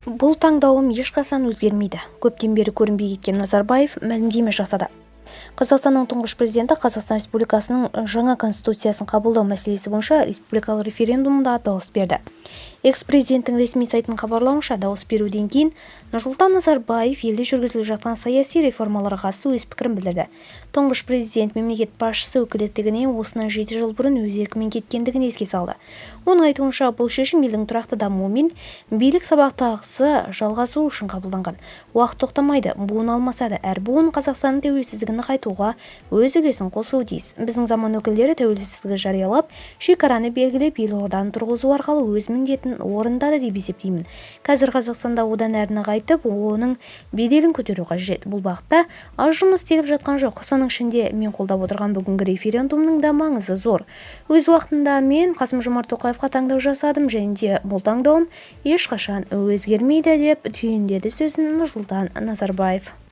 Бұл таңдауым ешқашан өзгермейді. Көптен бері көрінбей кеткен Назарбаев мәлімдеме жасады. Қазақстанның тұңғыш президенті Қазақстан Республикасының жаңа конституциясын қабылдау мәселесі бойынша республикалық референдумда дауыс берді. Экс-президенттің ресми сайтының хабарлауынша, дауыс беруден кейін Нұрсұлтан Назарбаев елде жүргізіліп жатқан саяси реформаларға қатысты өз пікірін білдірді. Тұңғыш президент мемлекет басшысы өкілеттігіне осынан 7 жыл бұрын өз еркімен кеткендігін еске салды. Оның айтуынша, бұл шешім елдің тұрақты дамуы мен билік сабақтағысы жалғасу үшін қабылданған. Уақыт тоқтамайды, буын алмаса да, әр буын Қазақстанның тәуелсіздігін қайтуға өз үлесін қосуы тиіс. Біздің заман өкілдері тәуелсіздігі жариялап, шекараны белгілеп, елорданы тұрғызу арқылы өз міндетін орындады деп есептеймін. Қазір Қазақстанда одан әрі нығайтып, оның беделін көтеру қажет. Бұл бағытта аз жұмыс істеліп жатқан жоқ. Соның ішінде мен қолдап отырған бүгінгі референдумның да маңызы зор. Өз уақытында мен Қасым-Жомарт Тоқаевқа таңдау жасадым, және де бұл таңдауым ешқашан өзгермейді деп түйіндеді сөзін Нұрсұлтан Назарбаев.